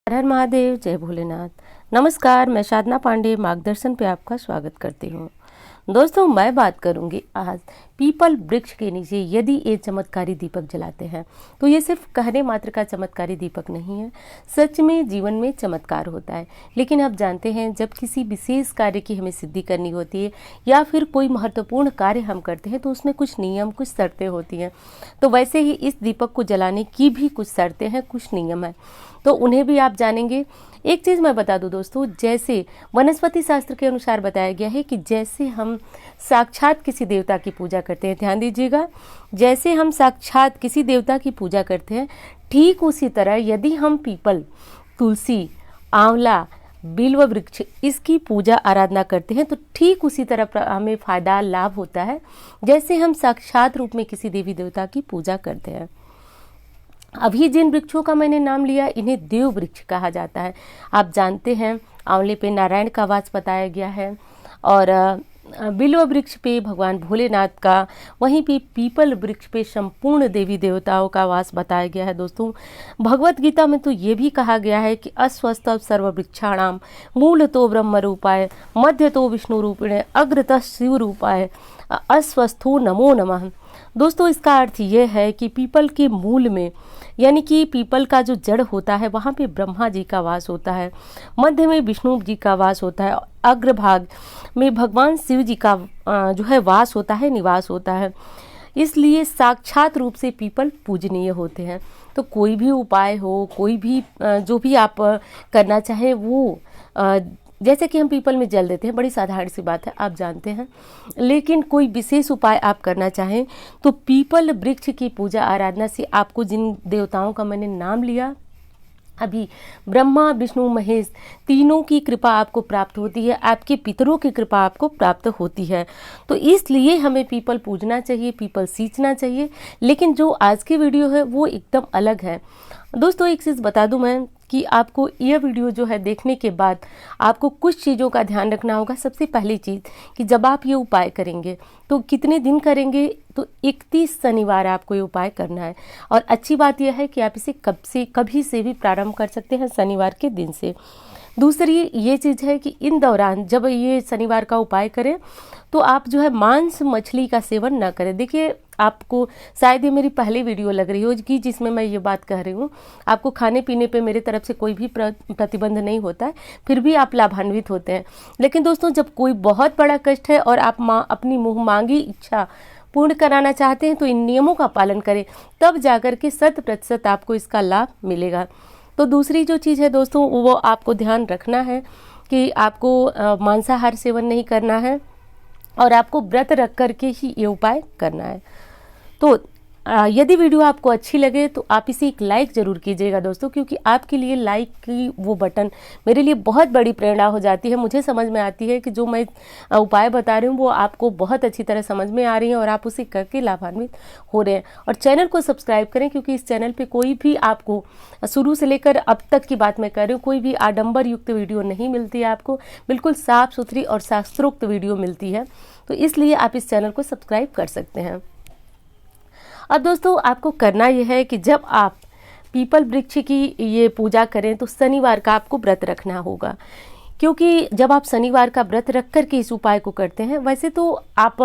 हर हर महादेव, जय भोलेनाथ। नमस्कार, मैं साधना पांडे मार्गदर्शन पे आपका स्वागत करती हूँ। दोस्तों, मैं बात करूँगी आज पीपल वृक्ष के नीचे यदि ये चमत्कारी दीपक जलाते हैं तो ये सिर्फ कहने मात्र का चमत्कारी दीपक नहीं है, सच में जीवन में चमत्कार होता है। लेकिन आप जानते हैं, जब किसी विशेष कार्य की हमें सिद्धि करनी होती है या फिर कोई महत्वपूर्ण कार्य हम करते हैं तो उसमें कुछ नियम, कुछ शर्तें होती हैं। तो वैसे ही इस दीपक को जलाने की भी कुछ शर्तें हैं, कुछ नियम हैं, तो उन्हें भी आप जानेंगे। एक चीज़ मैं बता दूं दोस्तों, जैसे वनस्पति शास्त्र के अनुसार बताया गया है कि जैसे हम साक्षात किसी देवता की पूजा करते हैं, ध्यान दीजिएगा, जैसे हम साक्षात किसी देवता की पूजा करते हैं, ठीक उसी तरह यदि हम पीपल, तुलसी, आंवला, बिल्व वृक्ष इसकी पूजा आराधना करते हैं तो ठीक उसी तरह हमें फायदा लाभ होता है जैसे हम साक्षात रूप में किसी देवी देवता की पूजा करते हैं। अभी जिन वृक्षों का मैंने नाम लिया, इन्हें देव वृक्ष कहा जाता है। आप जानते हैं, आंवले पे नारायण का वास बताया गया है और बिल्व वृक्ष पे भगवान भोलेनाथ का, वहीं पे पीपल वृक्ष पे संपूर्ण देवी देवताओं का वास बताया गया है। दोस्तों, भगवत गीता में तो ये भी कहा गया है कि अस्वस्थ सर्व वृक्षाणाम मूल तो ब्रह्म रूपाय, मध्य तो विष्णु रूपिणे, अग्रतः शिव रूपाय, अस्वस्थो नमो नमः। दोस्तों, इसका अर्थ ये है कि पीपल के मूल में, यानी कि पीपल का जो जड़ होता है वहाँ पे ब्रह्मा जी का वास होता है, मध्य में विष्णु जी का वास होता है, अग्रभाग में भगवान शिव जी का जो है वास होता है, निवास होता है। इसलिए साक्षात रूप से पीपल पूजनीय होते हैं। तो कोई भी उपाय हो, कोई भी जो भी आप करना चाहें वो, जैसे कि हम पीपल में जल देते हैं, बड़ी साधारण सी बात है, आप जानते हैं। लेकिन कोई विशेष उपाय आप करना चाहें तो पीपल वृक्ष की पूजा आराधना से आपको जिन देवताओं का मैंने नाम लिया अभी, ब्रह्मा विष्णु महेश तीनों की कृपा आपको प्राप्त होती है, आपके पितरों की कृपा आपको प्राप्त होती है। तो इसलिए हमें पीपल पूजना चाहिए, पीपल सींचना चाहिए। लेकिन जो आज की वीडियो है वो एकदम अलग है। दोस्तों, एक चीज़ बता दूं मैं कि आपको यह वीडियो जो है देखने के बाद आपको कुछ चीज़ों का ध्यान रखना होगा। सबसे पहली चीज़ कि जब आप ये उपाय करेंगे तो कितने दिन करेंगे, तो 31 शनिवार आपको ये उपाय करना है। और अच्छी बात यह है कि आप इसे कभी से भी प्रारंभ कर सकते हैं, शनिवार के दिन से। दूसरी ये चीज़ है कि इन दौरान जब ये शनिवार का उपाय करें तो आप जो है मांस मछली का सेवन न करें। देखिए, आपको शायद ये मेरी पहली वीडियो लग रही होगी जिसमें मैं ये बात कह रही हूँ। आपको खाने पीने पे मेरे तरफ से कोई भी प्रतिबंध नहीं होता है, फिर भी आप लाभान्वित होते हैं। लेकिन दोस्तों, जब कोई बहुत बड़ा कष्ट है और आप अपनी मुँह मांगी इच्छा पूर्ण कराना चाहते हैं तो इन नियमों का पालन करें, तब जाकर के 100% आपको इसका लाभ मिलेगा। तो दूसरी जो चीज़ है दोस्तों, वो आपको ध्यान रखना है कि आपको मांसाहार सेवन नहीं करना है और आपको व्रत रख करके ही ये उपाय करना है। तो यदि वीडियो आपको अच्छी लगे तो आप इसे एक लाइक ज़रूर कीजिएगा दोस्तों, क्योंकि आपके लिए लाइक की वो बटन मेरे लिए बहुत बड़ी प्रेरणा हो जाती है। मुझे समझ में आती है कि जो मैं उपाय बता रही हूँ वो आपको बहुत अच्छी तरह समझ में आ रही है और आप उसे करके लाभान्वित हो रहे हैं। और चैनल को सब्सक्राइब करें, क्योंकि इस चैनल पर कोई भी आपको शुरू से लेकर अब तक की बात मैं कर रही हूँ, कोई भी आडंबर युक्त वीडियो नहीं मिलती है आपको, बिल्कुल साफ सुथरी और शास्त्रोक्त वीडियो मिलती है। तो इसलिए आप इस चैनल को सब्सक्राइब कर सकते हैं। अब दोस्तों, आपको करना यह है कि जब आप पीपल वृक्ष की ये पूजा करें तो शनिवार का आपको व्रत रखना होगा, क्योंकि जब आप शनिवार का व्रत रख कर के इस उपाय को करते हैं, वैसे तो आप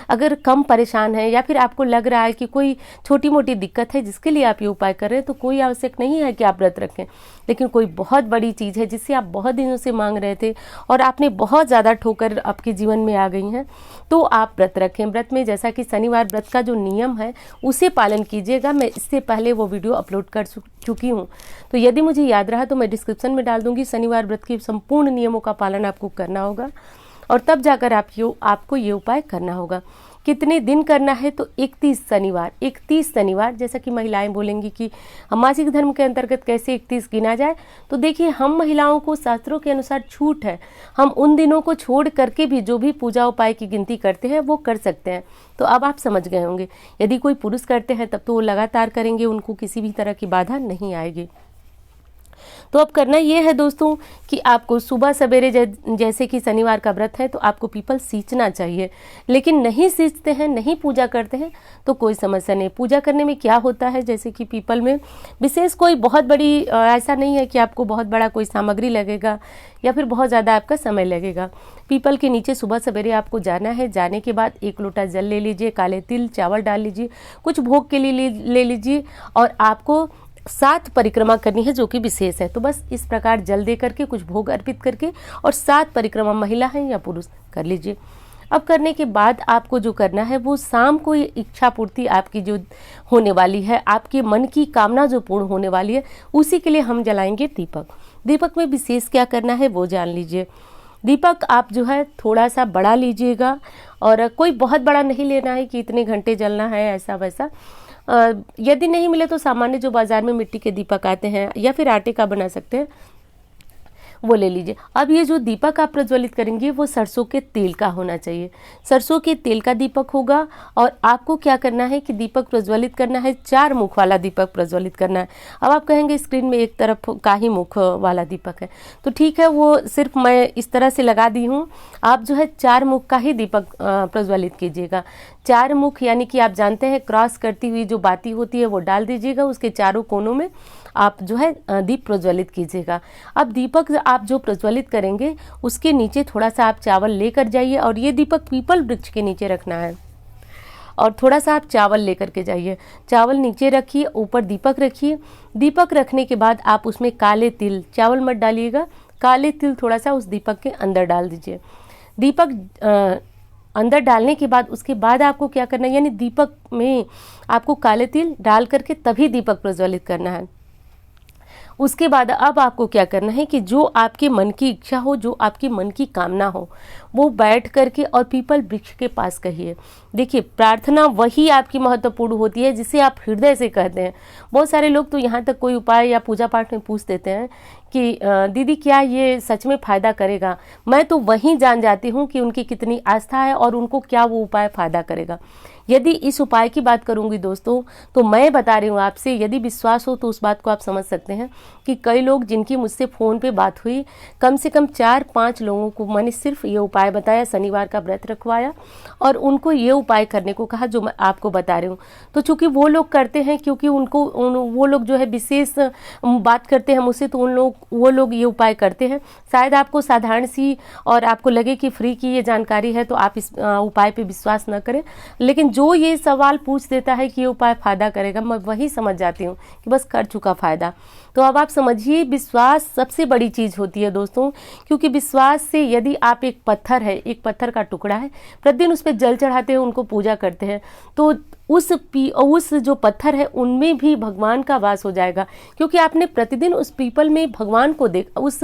अगर कम परेशान हैं या फिर आपको लग रहा है कि कोई छोटी मोटी दिक्कत है जिसके लिए आप ये उपाय कर रहे हैं, तो कोई आवश्यक नहीं है कि आप व्रत रखें। लेकिन कोई बहुत बड़ी चीज़ है जिससे आप बहुत दिनों से मांग रहे थे और आपने बहुत ज़्यादा ठोकर आपके जीवन में आ गई हैं, तो आप व्रत रखें। व्रत में जैसा कि शनिवार व्रत का जो नियम है उसे पालन कीजिएगा। मैं इससे पहले वो वीडियो अपलोड कर चुकी हूँ, तो यदि मुझे याद रहा तो मैं डिस्क्रिप्शन में डाल दूँगी। शनिवार व्रत के संपूर्ण नियमों का पालन आपको करना होगा और तब जाकर आपको ये उपाय करना होगा। कितने दिन करना है, तो 31 शनिवार। जैसा कि महिलाएं बोलेंगी कि हम मासिक धर्म के अंतर्गत कैसे 31 गिना जाए, तो देखिए, हम महिलाओं को शास्त्रों के अनुसार छूट है, हम उन दिनों को छोड़ करके भी जो भी पूजा उपाय की गिनती करते हैं वो कर सकते हैं। तो अब आप समझ गए होंगे। यदि कोई पुरुष करते हैं तब तो वो लगातार करेंगे, उनको किसी भी तरह की बाधा नहीं आएगी। तो अब करना ये है दोस्तों कि आपको सुबह सवेरे जैसे कि शनिवार का व्रत है तो आपको पीपल सींचना चाहिए, लेकिन नहीं सींचते हैं, नहीं पूजा करते हैं तो कोई समस्या नहीं। पूजा करने में क्या होता है, जैसे कि पीपल में विशेष कोई बहुत बड़ी ऐसा नहीं है कि आपको बहुत बड़ा कोई सामग्री लगेगा या फिर बहुत ज़्यादा आपका समय लगेगा। पीपल के नीचे सुबह सवेरे आपको जाना है। जाने के बाद 1 लोटा जल ले लीजिए, काले तिल चावल डाल लीजिए, कुछ भोग के लिए ले लीजिए और आपको 7 परिक्रमा करनी है जो कि विशेष है। तो बस इस प्रकार जल दे करके कुछ भोग अर्पित करके और 7 परिक्रमा महिला है या पुरुष कर लीजिए। अब करने के बाद आपको जो करना है वो शाम को ये इच्छा पूर्ति आपकी जो होने वाली है, आपके मन की कामना जो पूर्ण होने वाली है, उसी के लिए हम जलाएंगे दीपक। दीपक में विशेष क्या करना है वो जान लीजिए। दीपक आप जो है थोड़ा सा बड़ा लीजिएगा और कोई बहुत बड़ा नहीं लेना है कि इतने घंटे जलना है ऐसा वैसा। यदि नहीं मिले तो सामान्य जो बाजार में मिट्टी के दीपक आते हैं या फिर आटे का बना सकते हैं वो ले लीजिए। अब ये जो दीपक आप प्रज्वलित करेंगे वो सरसों के तेल का होना चाहिए। सरसों के तेल का दीपक होगा और आपको क्या करना है कि दीपक प्रज्वलित करना है, 4 मुख वाला दीपक प्रज्वलित करना है। अब आप कहेंगे स्क्रीन में एक तरफ का ही मुख वाला दीपक है, तो ठीक है, वो सिर्फ मैं इस तरह से लगा दी हूँ। आप जो है 4 मुख का ही दीपक प्रज्वलित कीजिएगा। 4 मुख यानी कि आप जानते हैं क्रॉस करती हुई जो बाती होती है वो डाल दीजिएगा, उसके चारों कोनों में आप जो है दीप प्रज्वलित कीजिएगा। अब दीपक आप जो प्रज्वलित करेंगे उसके नीचे थोड़ा सा आप चावल लेकर जाइए और ये दीपक पीपल वृक्ष के नीचे रखना है और थोड़ा सा आप चावल लेकर के जाइए। चावल नीचे रखिए, ऊपर दीपक रखिए। दीपक रखने के बाद आप उसमें काले तिल, चावल मत डालिएगा, काले तिल थोड़ा सा उस दीपक के अंदर डाल दीजिए। दीपक अंदर डालने के बाद उसके बाद आपको क्या करना है, यानी दीपक में आपको काले तिल डाल करके तभी दीपक प्रज्वलित करना है। उसके बाद अब आपको क्या करना है कि जो आपके मन की इच्छा हो, जो आपकी मन की कामना हो, वो बैठ करके और पीपल वृक्ष के पास कहिए। देखिए, प्रार्थना वही आपकी महत्वपूर्ण होती है जिसे आप हृदय से कहते हैं। बहुत सारे लोग तो यहाँ तक कोई उपाय या पूजा पाठ में पूछ देते हैं कि दीदी क्या ये सच में फ़ायदा करेगा। मैं तो वहीं जान जाती हूँ कि उनकी कितनी आस्था है और उनको क्या वो उपाय फ़ायदा करेगा। यदि इस उपाय की बात करूंगी दोस्तों, तो मैं बता रही हूँ आपसे, यदि विश्वास हो तो उस बात को आप समझ सकते हैं कि कई लोग जिनकी मुझसे फ़ोन पे बात हुई, कम से कम 4-5 लोगों को मैंने सिर्फ ये उपाय बताया, शनिवार का व्रत रखवाया और उनको ये उपाय करने को कहा जो मैं आपको बता रही हूँ। तो चूंकि वो लोग करते हैं, क्योंकि वो लोग जो है विशेष बात करते हैं मुझसे, तो वो लोग ये उपाय करते हैं। शायद आपको साधारण सी और आपको लगे कि फ्री की ये जानकारी है तो आप इस उपाय पे विश्वास न करें, लेकिन जो ये सवाल पूछ देता है कि ये उपाय फ़ायदा करेगा, मैं वही समझ जाती हूँ कि बस कर चुका फ़ायदा। तो अब आप समझिए, विश्वास सबसे बड़ी चीज़ होती है दोस्तों, क्योंकि विश्वास से यदि आप एक पत्थर का टुकड़ा है, प्रतिदिन उस पर जल चढ़ाते हैं, उनको पूजा करते हैं, तो उस जो पत्थर है उनमें भी भगवान का वास हो जाएगा, क्योंकि आपने प्रतिदिन उस पीपल में भगवान को उस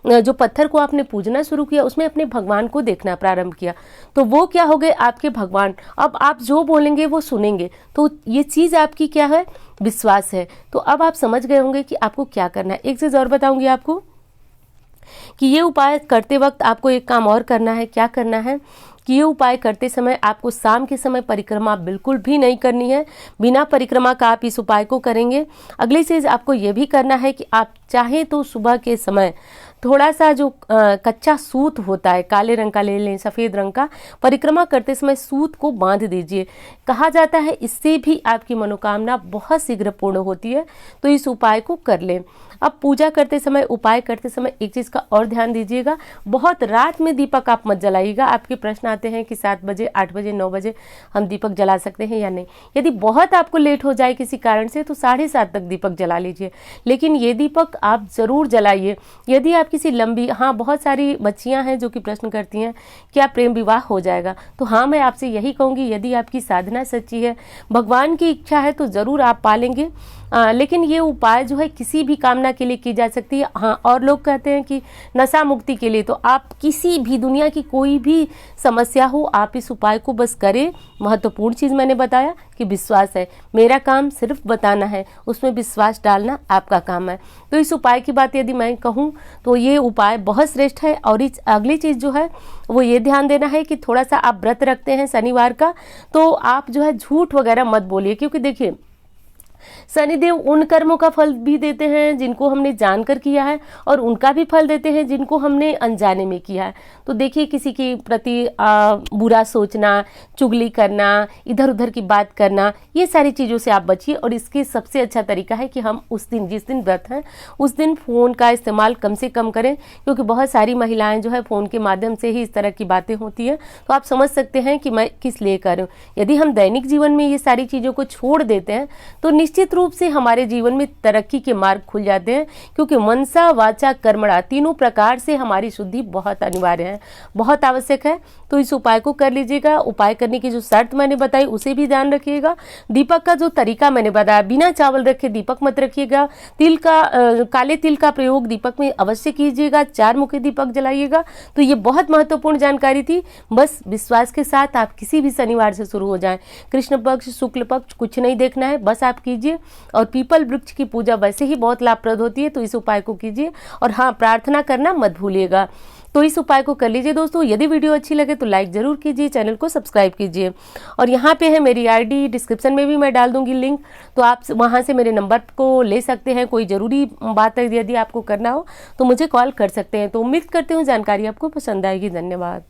जो पत्थर को आपने पूजना शुरू किया, उसमें अपने भगवान को देखना प्रारंभ किया, तो वो क्या हो गए आपके भगवान। अब आप जो बोलेंगे वो सुनेंगे, तो ये चीज़ आपकी क्या है, विश्वास है। तो अब आप समझ गए होंगे कि आपको क्या करना है। एक चीज़ और बताऊंगी आपको कि ये उपाय करते वक्त आपको एक काम और करना है। क्या करना है कि ये उपाय करते समय आपको शाम के समय परिक्रमा बिल्कुल भी नहीं करनी है। बिना परिक्रमा का आप इस उपाय को करेंगे। अगली चीज़ आपको ये भी करना है कि आप चाहें तो सुबह के समय थोड़ा सा जो कच्चा सूत होता है, काले रंग का ले लें, सफ़ेद रंग का, परिक्रमा करते समय सूत को बांध दीजिए। कहा जाता है इससे भी आपकी मनोकामना बहुत शीघ्र पूर्ण होती है, तो इस उपाय को कर लें। अब पूजा करते समय, उपाय करते समय एक चीज़ का और ध्यान दीजिएगा, बहुत रात में दीपक आप मत जलाइएगा। आपके प्रश्न आते हैं कि 7 बजे, 8 बजे, 9 बजे हम दीपक जला सकते हैं या नहीं। यदि बहुत आपको लेट हो जाए किसी कारण से तो 7:30 तक दीपक जला लीजिए, लेकिन ये दीपक आप ज़रूर जलाइए। यदि आप किसी लंबी, बहुत सारी बच्चियां हैं जो कि प्रश्न करती हैं क्या प्रेम विवाह हो जाएगा, तो हाँ, मैं आपसे यही कहूँगी, यदि आपकी साधना सच्ची है, भगवान की इच्छा है, तो ज़रूर आप पालेंगे। लेकिन ये उपाय जो है किसी भी कामना के लिए की जा सकती है। हाँ, और लोग कहते हैं कि नशा मुक्ति के लिए, तो आप किसी भी दुनिया की कोई भी समस्या हो, आप इस उपाय को बस करें। महत्वपूर्ण चीज़ मैंने बताया कि विश्वास है, मेरा काम सिर्फ बताना है, उसमें विश्वास डालना आपका काम है। तो इस उपाय की बात यदि मैं कहूँ तो ये उपाय बहुत श्रेष्ठ है। और इस अगली चीज़ जो है वो ये ध्यान देना है कि थोड़ा सा आप व्रत रखते हैं शनिवार का, तो आप जो है झूठ वगैरह मत बोलिए, क्योंकि देखिए शनिदेव उन कर्मों का फल भी देते हैं जिनको हमने जानकर किया है, और उनका भी फल देते हैं जिनको हमने अनजाने में किया है। तो देखिए, किसी के प्रति बुरा सोचना, चुगली करना, इधर उधर की बात करना, ये सारी चीज़ों से आप बचिए। और इसके सबसे अच्छा तरीका है कि हम उस दिन, जिस दिन व्रत है, उस दिन फ़ोन का इस्तेमाल कम से कम करें, क्योंकि बहुत सारी महिलाएं जो है फ़ोन के माध्यम से ही इस तरह की बातें होती है। तो आप समझ सकते हैं कि मैं किस लिए कर रही हूँ। यदि हम दैनिक जीवन में ये सारी चीज़ों को छोड़ देते हैं तो निश्चित रूप से हमारे जीवन में तरक्की के मार्ग खुल जाते हैं, क्योंकि मनसा वाचा कर्मणा तीनों प्रकार से हमारी शुद्धि बहुत अनिवार्य है, बहुत आवश्यक है। तो इस उपाय को कर लीजिएगा। उपाय करने की जो शर्त मैंने बताई उसे भी ध्यान रखिएगा। दीपक का जो तरीका मैंने बताया, बिना चावल रखे दीपक मत रखिएगा। तिल का काले तिल का प्रयोग दीपक में अवश्य कीजिएगा। 4 मुखी दीपक जलाइएगा। तो ये बहुत महत्वपूर्ण जानकारी थी। बस विश्वास के साथ आप किसी भी शनिवार से शुरू हो जाएं। कृष्ण पक्ष, शुक्ल पक्ष कुछ नहीं देखना है, बस आप कीजिए। और पीपल वृक्ष की पूजा वैसे ही बहुत लाभप्रद होती है, तो इस उपाय को कीजिए। और हाँ, प्रार्थना करना मत भूलिएगा। तो इस उपाय को कर लीजिए दोस्तों। यदि वीडियो अच्छी लगे तो लाइक जरूर कीजिए, चैनल को सब्सक्राइब कीजिए। और यहाँ पे है मेरी आईडी, डिस्क्रिप्शन में भी मैं डाल दूंगी लिंक, तो आप वहाँ से मेरे नंबर को ले सकते हैं। कोई ज़रूरी बात है यदि आपको करना हो तो मुझे कॉल कर सकते हैं। तो उम्मीद करते हूँ जानकारी आपको पसंद आएगी। धन्यवाद।